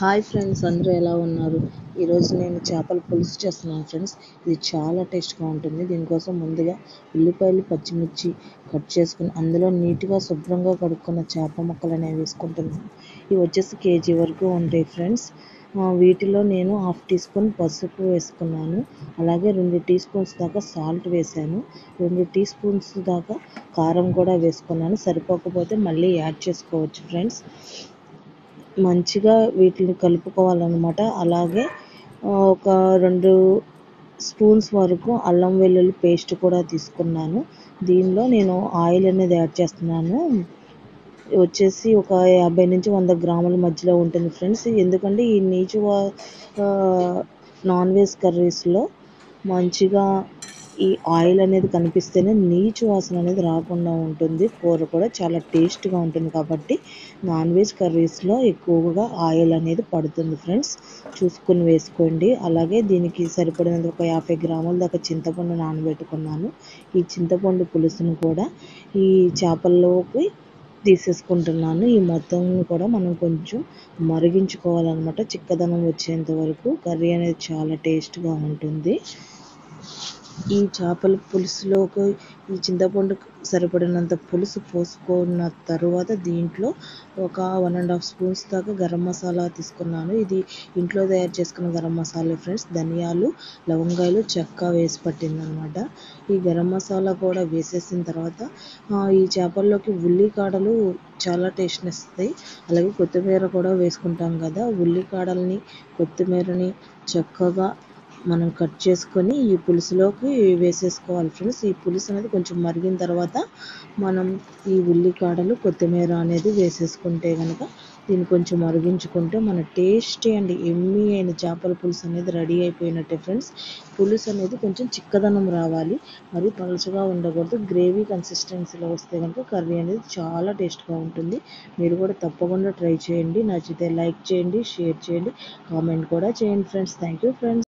Hi friends, అందరూ ఎలా ఉన్నారు? ఈరోజు నేను చేపల పులుసు చేస్తున్నాను ఫ్రెండ్స్. ఇది చాలా టేస్ట్గా ఉంటుంది. దీనికోసం ముందుగా ఉల్లిపాయలు, పచ్చిమిర్చి కట్ చేసుకుని అందులో నీట్గా శుభ్రంగా కడుక్కున్న చేప ముక్కలు అనేవి వేసుకుంటున్నాను. ఇవి వచ్చేసి కేజీ వరకు ఉంటాయి ఫ్రెండ్స్. వీటిలో నేను 1/2 టీ స్పూన్ పసుపు వేసుకున్నాను. అలాగే 2 టీ స్పూన్స్ దాకా సాల్ట్ వేసాను. 2 టీ స్పూన్స్ దాకా కారం కూడా వేసుకున్నాను. సరిపోకపోతే మళ్ళీ యాడ్ చేసుకోవచ్చు ఫ్రెండ్స్. మంచిగా వీటిని కలుపుకోవాలన్నమాట. అలాగే ఒక 2 స్పూన్స్ వరకు అల్లం వెల్లుల్లి పేస్ట్ కూడా తీసుకున్నాను. దీనిలో నేను ఆయిల్ అనేది యాడ్ చేస్తున్నాను. వచ్చేసి ఒక 50 నుంచి 100 గ్రాముల మధ్యలో ఉంటుంది ఫ్రెండ్స్. ఎందుకంటే ఈ నాన్ వెజ్ కర్రీస్లో మంచిగా ఈ ఆయిల్ అనేది కనిపిస్తేనే నీచు వాసన అనేది రాకుండా ఉంటుంది. కూర కూడా చాలా టేస్ట్గా ఉంటుంది. కాబట్టి నాన్ వెజ్ కర్రీస్లో ఎక్కువగా ఆయిల్ అనేది పడుతుంది ఫ్రెండ్స్. చూసుకుని వేసుకోండి. అలాగే దీనికి సరిపడినంత ఒక 50 గ్రాముల దాకా చింతపండు నానబెట్టుకున్నాను. ఈ చింతపండు పులుసును కూడా ఈ చేపల్లోకి తీసేసుకుంటున్నాను. ఈ మొత్తం కూడా మనం కొంచెం మరిగించుకోవాలన్నమాట. చిక్కదనం వచ్చేంత వరకు కర్రీ అనేది చాలా టేస్ట్గా ఉంటుంది. ఈ చేపల పులుసులోకి ఈ చింతపండు సరిపడినంత పులుసు పోసుకున్న తరువాత దీంట్లో ఒక 1.5 స్పూన్స్ దాకా గరం మసాలా తీసుకున్నాను. ఇది ఇంట్లో తయారు చేసుకున్న గరం మసాలా ఫ్రెండ్స్. ధనియాలు, లవంగాలు, చెక్క వేసి పట్టిందనమాట. ఈ గరం మసాలా కూడా వేసేసిన తర్వాత ఈ చేపల్లోకి ఉల్లికాడలు చాలా టేస్ట్ని ఇస్తాయి. అలాగే కొత్తిమీర కూడా వేసుకుంటాం కదా. ఉల్లికాడల్ని, కొత్తిమీరని చక్కగా మనం కట్ చేసుకొని ఈ పులుసులోకి వేసేసుకోవాలి ఫ్రెండ్స్. ఈ పులుసు అనేది కొంచెం మరిగిన తర్వాత మనం ఈ ఉల్లికాడలు, కొత్తిమీర అనేది వేసేసుకుంటే కనుక దీన్ని కొంచెం మరిగించుకుంటే మన టేస్టీ అండ్ ఎమ్మీ అయిన చేపల పులుసు అనేది రెడీ అయిపోయినట్టే ఫ్రెండ్స్. పులుసు అనేది కొంచెం చిక్కదనం రావాలి, మరి పలుచగా ఉండకూడదు. గ్రేవీ కన్సిస్టెన్సీలో వస్తే కనుక కర్రీ అనేది చాలా టేస్ట్గా ఉంటుంది. మీరు కూడా తప్పకుండా ట్రై చేయండి. నచ్చితే లైక్ చేయండి, షేర్ చేయండి, కామెంట్ కూడా చేయండి ఫ్రెండ్స్. Thank you friends.